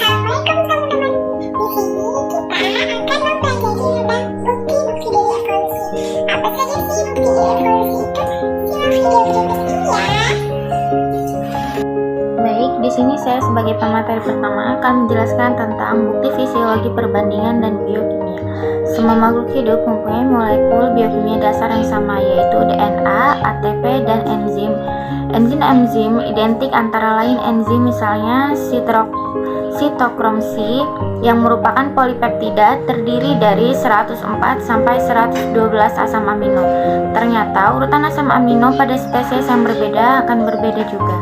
Assalamualaikum teman-teman. Di sini kita akan mempelajari tentang bukti-bukti dari evolusi. Apa saja sih bukti dari evolusi itu? Simak video berikut ini ya. Baik, di sini saya sebagai pemateri pertama akan menjelaskan tentang bukti fisiologi perbandingan dan biokimia. Semua makhluk hidup mempunyai molekul biokimia dasar yang sama, yaitu DNA, ATP, dan enzim. Enzim identik antara lain enzim misalnya sitokrom C yang merupakan polipeptida terdiri dari 104 sampai 112 asam amino. Ternyata urutan asam amino pada spesies yang berbeda akan berbeda juga.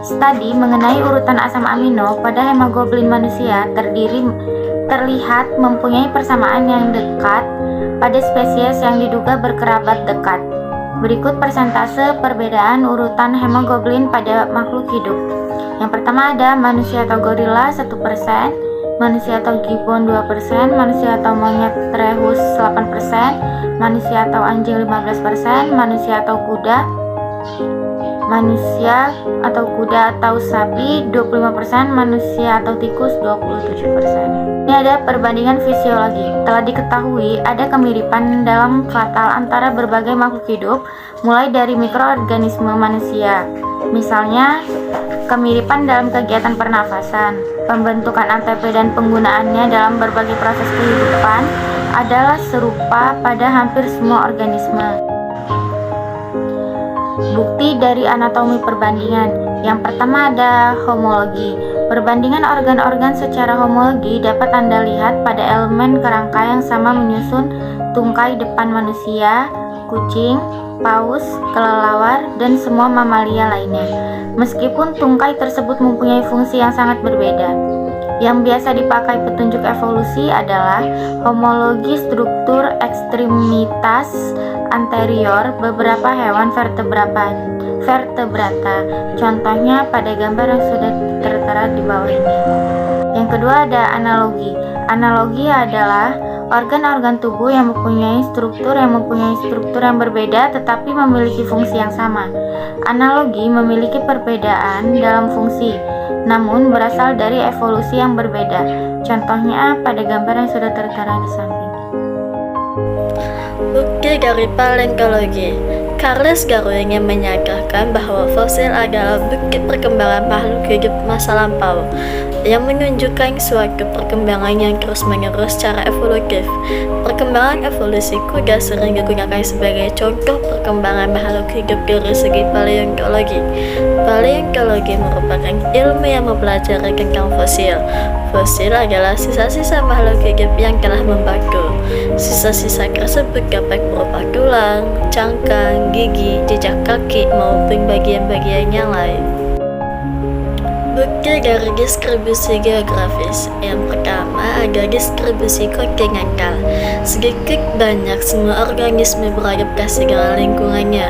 Studi mengenai urutan asam amino pada hemoglobin manusia terlihat mempunyai persamaan yang dekat pada spesies yang diduga berkerabat dekat. Berikut persentase perbedaan urutan hemoglobin pada makhluk hidup. Yang pertama ada manusia atau gorila 1%, manusia atau gibbon 2%, manusia atau monyet rhesus 8%, manusia atau anjing 15%, manusia atau kuda atau sapi 25%, manusia atau tikus 27%. Ini ada perbandingan fisiologi. Telah diketahui ada kemiripan dalam fatal antara berbagai makhluk hidup, mulai dari mikroorganisme manusia. Misalnya, kemiripan dalam kegiatan pernafasan, pembentukan ATP dan penggunaannya dalam berbagai proses kehidupan adalah serupa pada hampir semua organisme. Bukti dari anatomi perbandingan. Yang pertama ada homologi. Perbandingan organ-organ secara homologi dapat Anda lihat pada elemen kerangka yang sama menyusun tungkai depan manusia, kucing, paus, kelelawar, dan semua mamalia lainnya. Meskipun tungkai tersebut mempunyai fungsi yang sangat berbeda. Yang biasa dipakai petunjuk evolusi adalah homologi struktur ekstremitas anterior beberapa hewan vertebrata. Contohnya pada gambar yang sudah tertera di bawah ini. Yang kedua ada analogi. Analogi adalah organ-organ tubuh yang mempunyai struktur yang berbeda tetapi memiliki fungsi yang sama. Analogi memiliki perbedaan dalam fungsi, namun berasal dari evolusi yang berbeda. Contohnya pada gambar yang sudah tertera di samping. Bukti dari paleontologi. Charles Darwin yang menyatakan bahwa fosil adalah bukti perkembangan makhluk hidup masa lampau yang menunjukkan suatu perkembangan yang terus-menerus secara evolutif. Perkembangan evolusi kuda sering digunakan sebagai contoh perkembangan makhluk hidup dari segi paleontologi. Paleontologi merupakan ilmu yang mempelajari tentang fosil. Fosil adalah sisa-sisa makhluk hidup yang telah membeku. Sisa-sisa tersebut dapat berupa tulang, cangkang, gigi, jejak kaki, maupun bagian-bagian yang lain. Bukti dari distribusi geografis. Yang pertama ada distribusi kontinental. Sedikit banyak semua organisme beradaptasi dengan lingkungannya.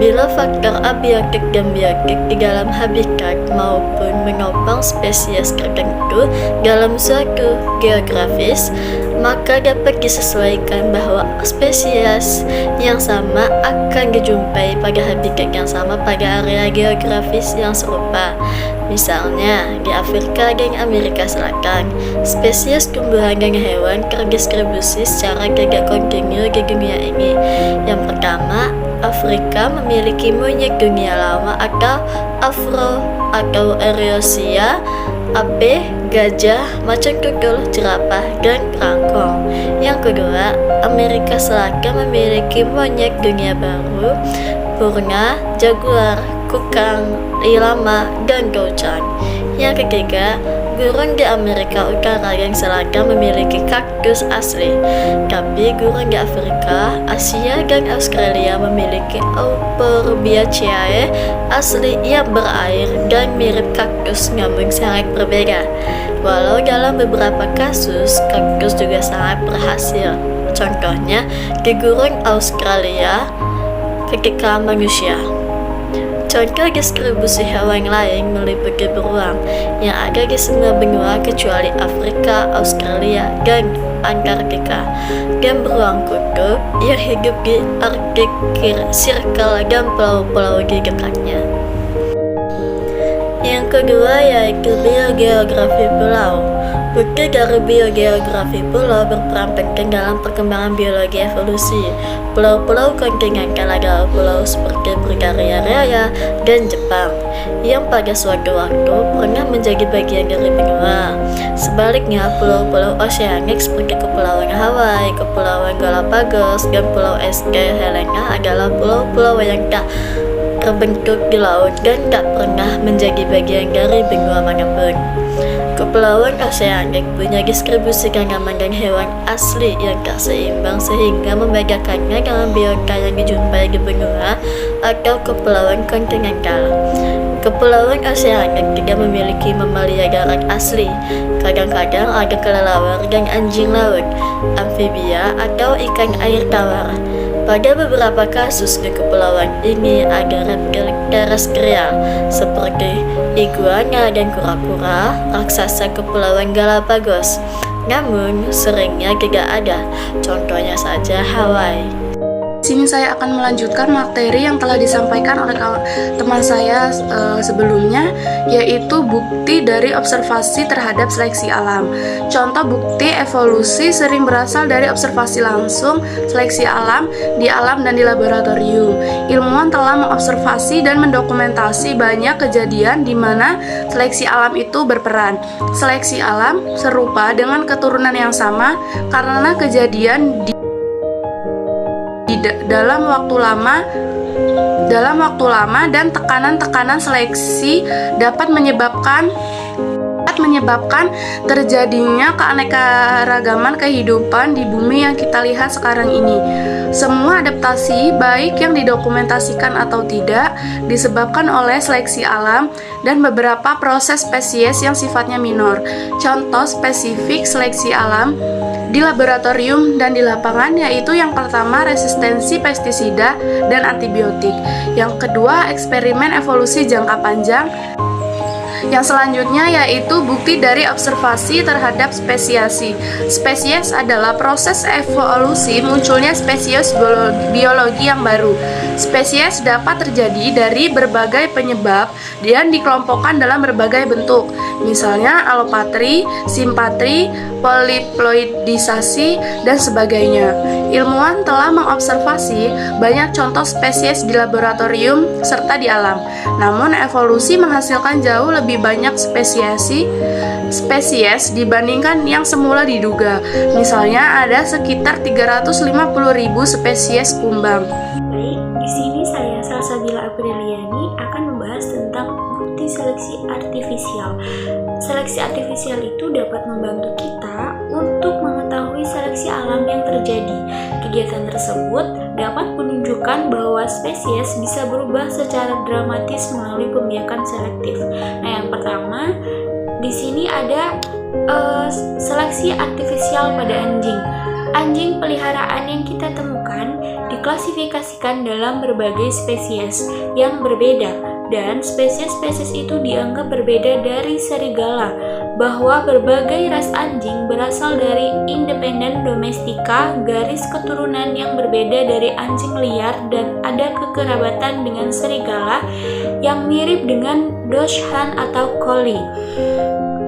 Bila faktor abiotik dan biotik di dalam habitat maupun menopang spesies tertentu dalam suatu geografis, maka dapat disesuaikan bahwa spesies yang sama akan dijumpai pada habitat yang sama pada area geografis yang serupa. Misalnya, di Afrika dan Amerika Selatan, spesies tumbuhan dan hewan terdistribusi secara tidak kontinu di dunia ini. Yang pertama, Afrika memiliki monyet dunia lama atau Afro atau Eurasia, ape, gajah, macan tutul, jerapah, dan kerangkong. Yang kedua, Amerika Selatan memiliki monyet dunia baru, purna, jaguar, kukang, lama, dan gauchang. Yang ketiga, gurun di Amerika Utara dan Selatan memiliki kaktus asli, tapi gurun di Afrika, Asia, dan Australia memiliki Euphorbiaceae asli yang berair dan mirip kaktus namun sangat berbeda. Walau dalam beberapa kasus, kaktus juga sangat berhasil. Contohnya, di gurun Australia ketika manusia. Contoh distribusi hewan lain meliputi beruang yang ada di semua benua kecuali Afrika, Australia, dan Antartika, dan beruang kutub yang hidup di Arctic Circle dan pulau-pulau di dekatnya. Yang kedua yaitu biogeografi pulau. Bukti dari biogeografi pulau berperan penting dalam perkembangan biologi evolusi. Pulau-pulau kontinental adalah pulau seperti Bulgaria Raya dan Jepang, yang pada suatu waktu pernah menjadi bagian dari benua. Sebaliknya, pulau-pulau oseanik seperti Kepulauan Hawaii, Kepulauan Galapagos, dan Pulau St. Helena adalah pulau-pulau yang tak terbentuk di laut dan tak pernah menjadi bagian dari benua manapun. Kepulauan oseanik punya distribusi tanaman dan hewan asli yang tak seimbang sehingga membedakannya dengan biota yang dijumpai di benua atau kepulauan kontinental. Kepulauan oseanik tidak memiliki mamalia darat asli. Kadang-kadang ada kelelawar dan anjing laut, amfibia atau ikan air tawar. Pada beberapa kasus di kepulauan ini ada reptil terestrial seperti iguana dan kura-kura raksasa Kepulauan Galapagos. Namun, seringnya tidak ada, contohnya saja Hawaii. Sini saya akan melanjutkan materi yang telah disampaikan oleh teman saya sebelumnya, yaitu bukti dari observasi terhadap seleksi alam. Contoh bukti evolusi sering berasal dari observasi langsung seleksi alam di alam dan di laboratorium. Ilmuwan telah mengobservasi dan mendokumentasi banyak kejadian di mana seleksi alam itu berperan. Seleksi alam serupa dengan keturunan yang sama karena kejadian dalam waktu lama dan tekanan-tekanan seleksi dapat menyebabkan terjadinya keanekaragaman kehidupan di bumi yang kita lihat sekarang ini. Semua adaptasi, baik yang didokumentasikan atau tidak, disebabkan oleh seleksi alam dan beberapa proses spesies yang sifatnya minor. Contoh spesifik seleksi alam di laboratorium dan di lapangan yaitu yang pertama resistensi pestisida dan antibiotik, yang kedua eksperimen evolusi jangka panjang, yang selanjutnya yaitu bukti dari observasi terhadap spesiasi. Spesies adalah proses evolusi munculnya spesies biologi yang baru. Spesies dapat terjadi dari berbagai penyebab dan dikelompokkan dalam berbagai bentuk, misalnya alopatri, simpatri, poliploidisasi, dan sebagainya. Ilmuwan telah mengobservasi banyak contoh spesies di laboratorium serta di alam. Namun evolusi menghasilkan jauh lebih banyak spesies dibandingkan yang semula diduga. Misalnya ada sekitar 350.000 spesies kumbang. Baik, di sini saya Salsabila Apriliani akan membahas tentang bukti seleksi artifisial. Seleksi artifisial itu dapat membantu kita untuk mengetahui seleksi alam yang terjadi. Kegiatan tersebut dapat menunjukkan bahwa spesies bisa berubah secara dramatis melalui pembiakan selektif. Nah, yang pertama, di sini ada seleksi artifisial pada anjing. Anjing peliharaan yang kita temukan diklasifikasikan dalam berbagai spesies yang berbeda, dan spesies-spesies itu dianggap berbeda dari serigala, bahwa berbagai ras anjing berasal dari independen domestika, garis keturunan yang berbeda dari anjing liar, dan ada kekerabatan dengan serigala yang mirip dengan Dachshund atau Collie.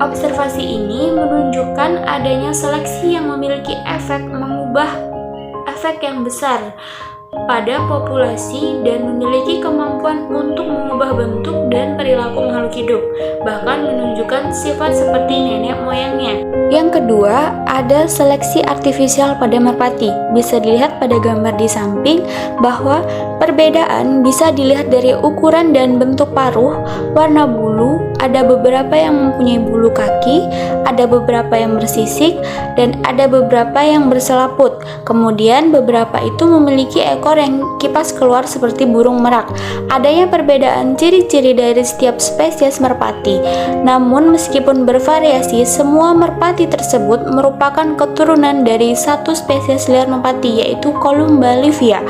Observasi ini menunjukkan adanya seleksi yang memiliki mengubah efek yang besar pada populasi dan memiliki kemampuan untuk mengubah bentuk dan perilaku makhluk hidup, bahkan menunjukkan sifat seperti nenek moyangnya. Yang kedua, ada seleksi artifisial pada merpati. Bisa dilihat pada gambar di samping bahwa perbedaan bisa dilihat dari ukuran dan bentuk paruh, warna bulu, ada beberapa yang mempunyai bulu kaki, ada beberapa yang bersisik, dan ada beberapa yang berselaput. Kemudian beberapa itu memiliki ekor yang kipas keluar seperti burung merak. Adanya perbedaan ciri-ciri dari setiap spesies merpati. Namun meskipun bervariasi, semua merpati tersebut merupakan keturunan dari satu spesies liar merpati, yaitu Columba livia,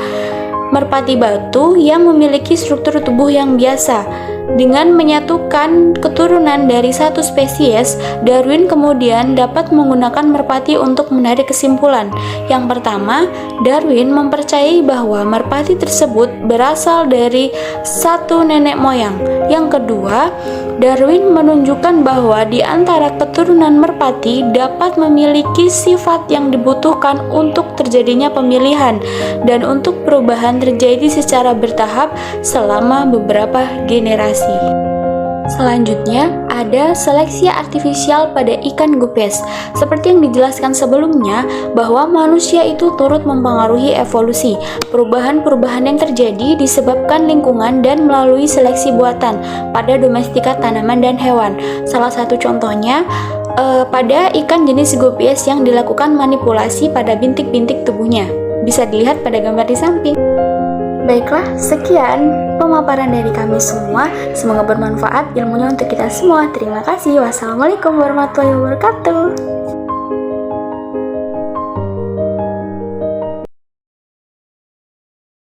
merpati batu yang memiliki struktur tubuh yang biasa. Dengan menyatukan keturunan dari satu spesies, Darwin kemudian dapat menggunakan merpati untuk menarik kesimpulan. Yang pertama, Darwin mempercayai bahwa merpati tersebut berasal dari satu nenek moyang. Yang kedua, Darwin menunjukkan bahwa di antara keturunan merpati dapat memiliki sifat yang dibutuhkan untuk terjadinya pemilihan dan untuk perubahan terjadi secara bertahap selama beberapa generasi. Selanjutnya, ada seleksi artifisial pada ikan gupes. Seperti yang dijelaskan sebelumnya, bahwa manusia itu turut mempengaruhi evolusi. Perubahan-perubahan yang terjadi disebabkan lingkungan dan melalui seleksi buatan pada domestika tanaman dan hewan. Salah satu contohnya, pada ikan jenis gupes yang dilakukan manipulasi pada bintik-bintik tubuhnya. Bisa dilihat pada gambar di samping. Baiklah, sekian pemaparan dari kami semua. Semoga bermanfaat ilmunya untuk kita semua. Terima kasih. Wassalamualaikum warahmatullahi wabarakatuh.